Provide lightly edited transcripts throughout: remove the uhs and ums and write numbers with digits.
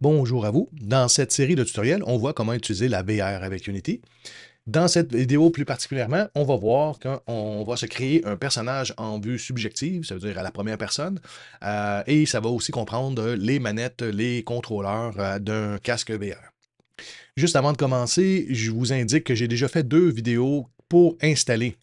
Bonjour à vous. Dans cette série de tutoriels, on voit comment utiliser la VR avec Unity. Dans cette vidéo plus particulièrement, on va voir qu'on va se créer un personnage en vue subjective, ça veut dire à la première personne, et ça va aussi comprendre les manettes, les contrôleurs d'un casque VR. Juste avant de commencer, je vous indique que j'ai déjà fait 2 vidéos pour installer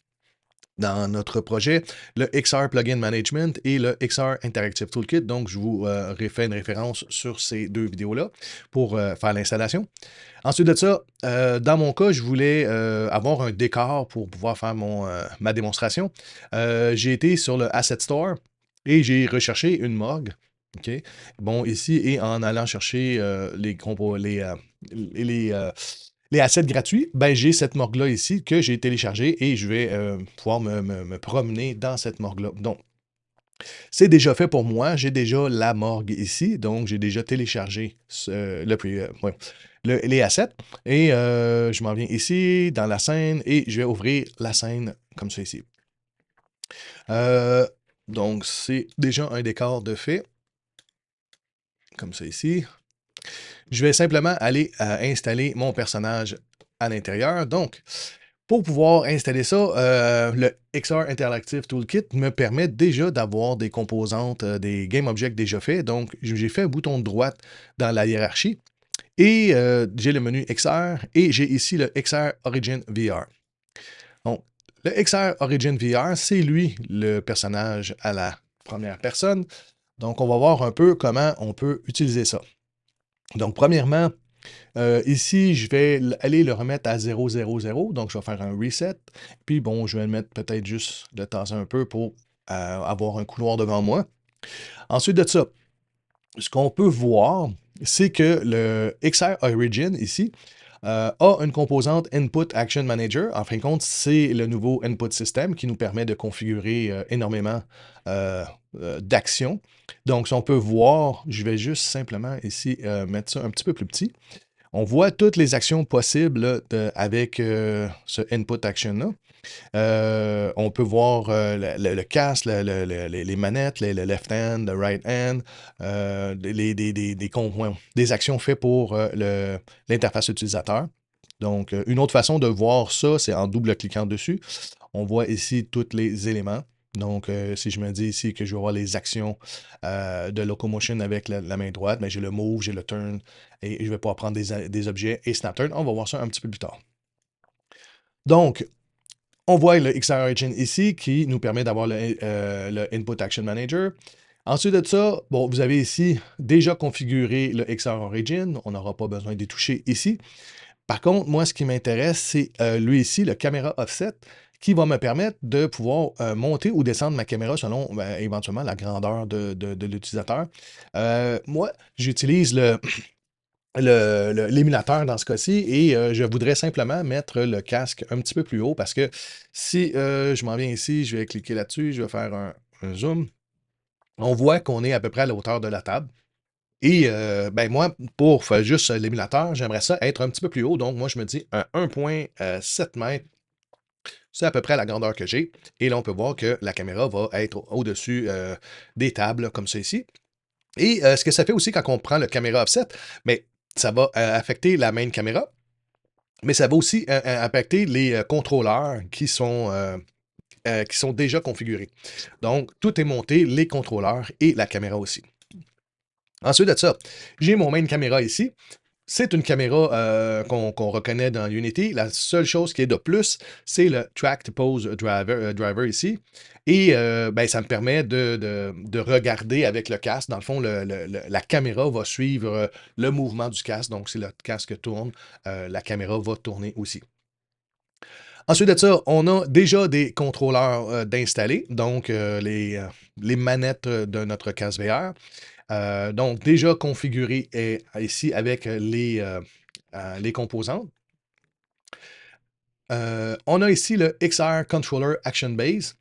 dans notre projet, le XR Plugin Management et le XR Interactive Toolkit. Donc, je vous fais une référence sur ces 2 vidéos-là pour faire l'installation. Ensuite de ça, dans mon cas, je voulais avoir un décor pour pouvoir faire ma démonstration. J'ai été sur le Asset Store et j'ai recherché une morgue. OK? Bon, ici, et en allant chercher les assets gratuits, ben, j'ai cette morgue-là ici que j'ai téléchargée et je vais pouvoir me promener dans cette morgue-là. Donc, c'est déjà fait pour moi. J'ai déjà la morgue ici. Donc, j'ai déjà téléchargé les assets. Et je m'en viens ici, dans la scène, et je vais ouvrir la scène comme ça ici. Donc, c'est déjà un décor de fait. Comme ça ici. Je vais simplement aller installer mon personnage à l'intérieur. Donc, pour pouvoir installer ça, le XR Interactive Toolkit me permet déjà d'avoir des composantes, des game objects déjà faits. Donc, j'ai fait un bouton de droite dans la hiérarchie et j'ai le menu XR et j'ai ici le XR Origin VR. Donc, le XR Origin VR, c'est lui le personnage à la première personne. Donc, on va voir un peu comment on peut utiliser ça. Donc, premièrement, ici, je vais aller le remettre à 0, 0, 0. Donc, je vais faire un reset. Puis, bon, je vais le mettre peut-être juste de tasser un peu pour avoir un couloir devant moi. Ensuite de ça, ce qu'on peut voir, c'est que le XR Origin ici a une composante Input Action Manager. En fin de compte, c'est le nouveau Input System qui nous permet de configurer énormément d'actions. Donc, si on peut voir, je vais juste simplement ici mettre ça un petit peu plus petit. On voit toutes les actions possibles là, avec ce Input Action-là. On peut voir le casque, les manettes, le left hand, le right hand, des actions faites pour l'interface utilisateur. Donc, une autre façon de voir ça, c'est en double-cliquant dessus. On voit ici tous les éléments. Donc, si je me dis ici que je vais voir les actions de locomotion avec la main droite, mais j'ai le move, j'ai le turn, et je vais pouvoir prendre des objets et snap turn. On va voir ça un petit peu plus tard. Donc, on voit le XR Origin ici qui nous permet d'avoir le Input Action Manager. Ensuite de ça, bon, vous avez ici déjà configuré le XR Origin. On n'aura pas besoin d'y toucher ici. Par contre, moi, ce qui m'intéresse, c'est lui ici, le caméra offset, qui va me permettre de pouvoir monter ou descendre ma caméra selon éventuellement la grandeur de l'utilisateur. Moi, j'utilise l'émulateur dans ce cas-ci et je voudrais simplement mettre le casque un petit peu plus haut parce que si je m'en viens ici, je vais cliquer là-dessus, je vais faire un zoom. On voit qu'on est à peu près à la hauteur de la table. Et ben moi, pour faire juste l'émulateur, j'aimerais ça être un petit peu plus haut. Donc, moi, je me dis un 1,7 mètres. C'est à peu près la grandeur que j'ai. Et là, on peut voir que la caméra va être au-dessus des tables, comme ça ici. Et ce que ça fait aussi quand on prend le caméra offset, mais ça va affecter la main caméra, mais ça va aussi impacter les contrôleurs qui sont déjà configurés. Donc, tout est monté, les contrôleurs et la caméra aussi. Ensuite de ça, j'ai mon main caméra ici. C'est une caméra qu'on reconnaît dans Unity. La seule chose qui est de plus, c'est le Track to Pose driver ici. Et ben, ça me permet de regarder avec le casque. Dans le fond, la caméra va suivre le mouvement du casque. Donc, si le casque tourne, la caméra va tourner aussi. Ensuite de ça, on a déjà des contrôleurs d'installer, donc les manettes de notre casque VR. Donc, déjà configuré ici avec les composantes. On a ici le XR Controller Action Base.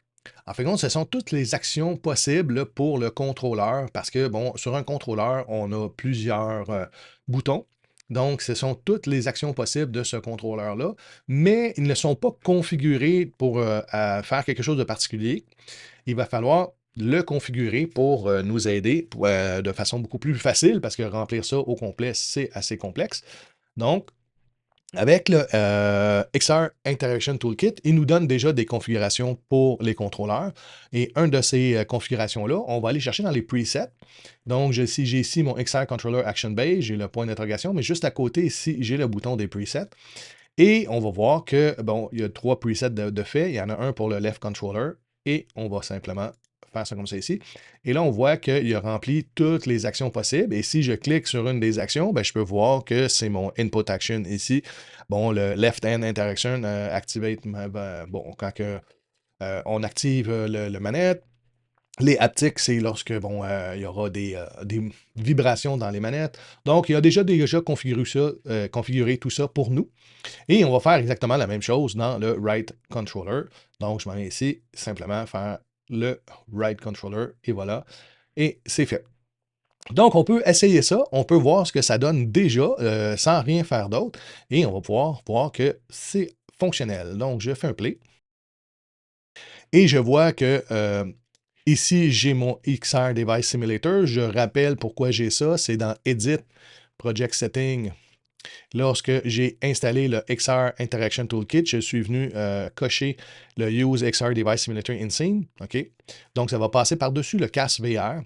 En fait, ce sont toutes les actions possibles pour le contrôleur parce que, bon, sur un contrôleur, on a plusieurs boutons. Donc, ce sont toutes les actions possibles de ce contrôleur-là, mais ils ne sont pas configurés pour faire quelque chose de particulier. Il va falloir le configurer pour nous aider de façon beaucoup plus facile, parce que remplir ça au complet, c'est assez complexe. Donc, avec le XR Interaction Toolkit, il nous donne déjà des configurations pour les contrôleurs. Et une de ces configurations-là, on va aller chercher dans les presets. Donc, j'ai ici mon XR Controller Action Base, j'ai le point d'interrogation, mais juste à côté ici, j'ai le bouton des presets. Et on va voir que, bon, il y a 3 presets de fait. Il y en a un pour le left controller et on va simplement faire ça comme ça ici. Et là, on voit qu'il a rempli toutes les actions possibles. Et si je clique sur une des actions, ben, je peux voir que c'est mon input action ici. Bon, le left hand interaction activate, bon, quand on active le manette. Les haptiques, c'est lorsque, bon, il y aura des vibrations dans les manettes. Donc, il a déjà configuré tout ça pour nous. Et on va faire exactement la même chose dans le Right Controller. Donc, je m'en viens ici, simplement faire le Right Controller, et voilà. Et c'est fait. Donc, on peut essayer ça, on peut voir ce que ça donne déjà, sans rien faire d'autre, et on va pouvoir voir que c'est fonctionnel. Donc, je fais un play, et je vois que ici, j'ai mon XR Device Simulator. Je rappelle pourquoi j'ai ça, c'est dans Edit, Project Setting. Lorsque j'ai installé le XR Interaction Toolkit, je suis venu cocher le Use XR Device Simulator in Scene. OK? Donc, ça va passer par-dessus le casque VR.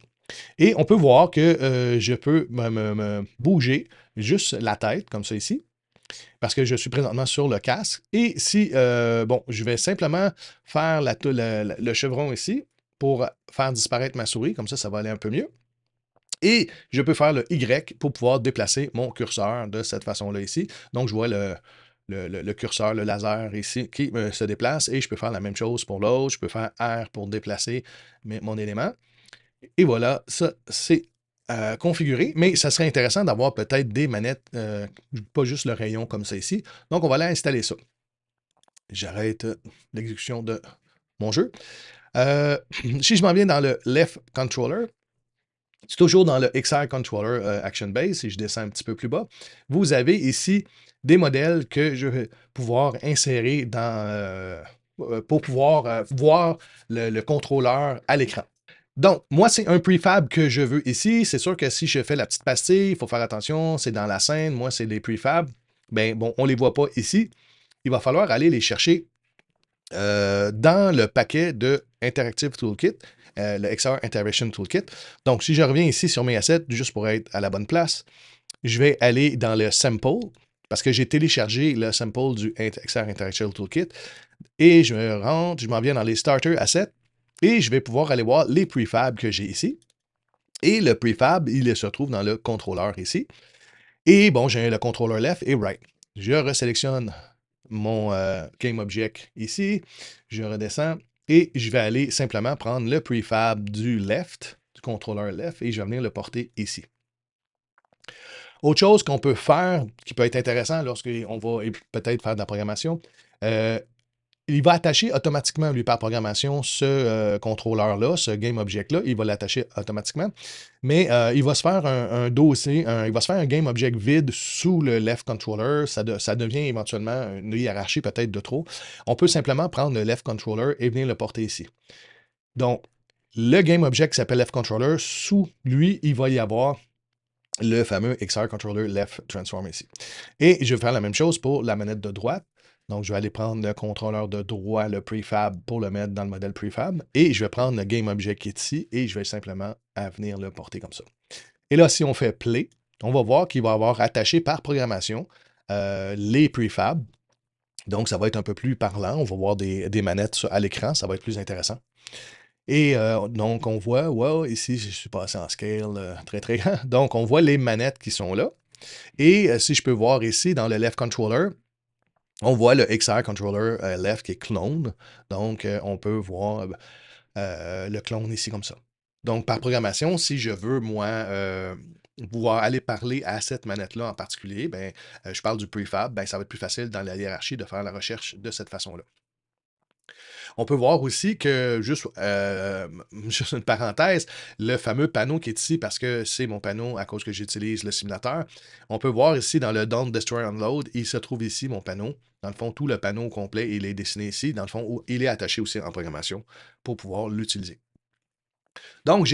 Et on peut voir que je peux me bouger juste la tête, comme ça ici, parce que je suis présentement sur le casque. Et si, bon, je vais simplement faire le chevron ici pour faire disparaître ma souris, comme ça va aller un peu mieux. Et je peux faire le Y pour pouvoir déplacer mon curseur de cette façon-là ici. Donc, je vois le curseur, le laser ici qui se déplace et je peux faire la même chose pour l'autre. Je peux faire R pour déplacer mon élément. Et voilà, ça, c'est configuré, mais ça serait intéressant d'avoir peut-être des manettes, pas juste le rayon comme ça ici. Donc, on va aller installer ça. J'arrête l'exécution de mon jeu. Si je m'en viens dans le Left Controller, c'est toujours dans le XR Controller Action Base, si je descends un petit peu plus bas, vous avez ici des modèles que je vais pouvoir insérer pour pouvoir voir le contrôleur à l'écran. Donc, moi, c'est un prefab que je veux ici. C'est sûr que si je fais la petite pastille, il faut faire attention, c'est dans la scène. Moi, c'est des prefabs. Ben bon, on ne les voit pas ici. Il va falloir aller les chercher dans le paquet de Interactive Toolkit, le XR Interaction Toolkit. Donc, si je reviens ici sur mes assets, juste pour être à la bonne place, je vais aller dans le sample, parce que j'ai téléchargé le sample du XR Interaction Toolkit, et je rentre, je m'en viens dans les Starter Assets, et je vais pouvoir aller voir les prefabs que j'ai ici. Et le prefab, il se trouve dans le contrôleur ici. Et bon, j'ai le contrôleur left et right. Je resélectionne mon Game Object ici, je redescends et je vais aller simplement prendre le prefab du left, du contrôleur left, et je vais venir le porter ici. Autre chose qu'on peut faire, qui peut être intéressant lorsqu'on va peut-être faire de la programmation, il va attacher automatiquement, lui, par programmation, ce contrôleur-là, ce Game Object-là, il va l'attacher automatiquement. Mais il va se faire un dossier, il va se faire un Game Object vide sous le Left Controller. Ça devient éventuellement une hiérarchie peut-être de trop. On peut simplement prendre le Left Controller et venir le porter ici. Donc, le Game Object qui s'appelle Left Controller, sous lui, il va y avoir le fameux XR Controller Left Transform ici. Et je vais faire la même chose pour la manette de droite. Donc, je vais aller prendre le contrôleur de droit, le prefab, pour le mettre dans le modèle prefab. Et je vais prendre le Game Object qui est ici et je vais simplement venir le porter comme ça. Et là, si on fait Play, on va voir qu'il va avoir attaché par programmation les prefabs. Donc, ça va être un peu plus parlant. On va voir des manettes à l'écran. Ça va être plus intéressant. Et donc, on voit, wow, ici, je suis passé en scale très, très grand. Donc, on voit les manettes qui sont là. Et si je peux voir ici, dans le Left Controller, on voit le XR Controller Left qui est clone. Donc, on peut voir le clone ici comme ça. Donc, par programmation, si je veux, moi, pouvoir aller parler à cette manette-là en particulier, ben, je parle du prefab, ben, ça va être plus facile dans la hiérarchie de faire la recherche de cette façon-là. On peut voir aussi que, juste, juste une parenthèse, le fameux panneau qui est ici, parce que c'est mon panneau à cause que j'utilise le simulateur, on peut voir ici dans le Don't Destroy Unload, il se trouve ici mon panneau. Dans le fond, tout le panneau complet, il est dessiné ici. Dans le fond, il est attaché aussi en programmation pour pouvoir l'utiliser. Donc,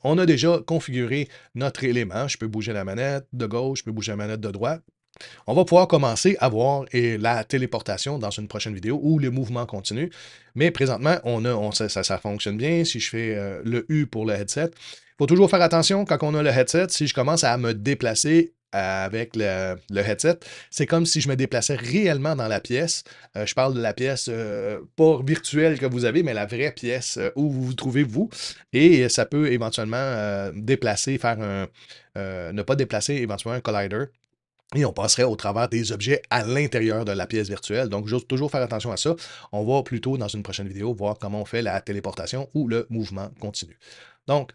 on a déjà configuré notre élément. Je peux bouger la manette de gauche, je peux bouger la manette de droite. On va pouvoir commencer à voir la téléportation dans une prochaine vidéo ou le mouvement continu. Mais présentement, ça fonctionne bien. Si je fais le U pour le headset, il faut toujours faire attention quand on a le headset. Si je commence à me déplacer avec le headset, c'est comme si je me déplaçais réellement dans la pièce. Je parle de la pièce pas virtuelle que vous avez, mais la vraie pièce où vous vous trouvez vous. Et ça peut éventuellement déplacer, ne pas déplacer éventuellement un collider. Et on passerait au travers des objets à l'intérieur de la pièce virtuelle. Donc, juste toujours faire attention à ça. On va plutôt, dans une prochaine vidéo, voir comment on fait la téléportation ou le mouvement continu. Donc,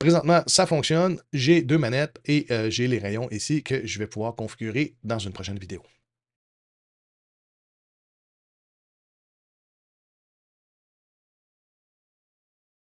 présentement, ça fonctionne. J'ai deux manettes et j'ai les rayons ici que je vais pouvoir configurer dans une prochaine vidéo.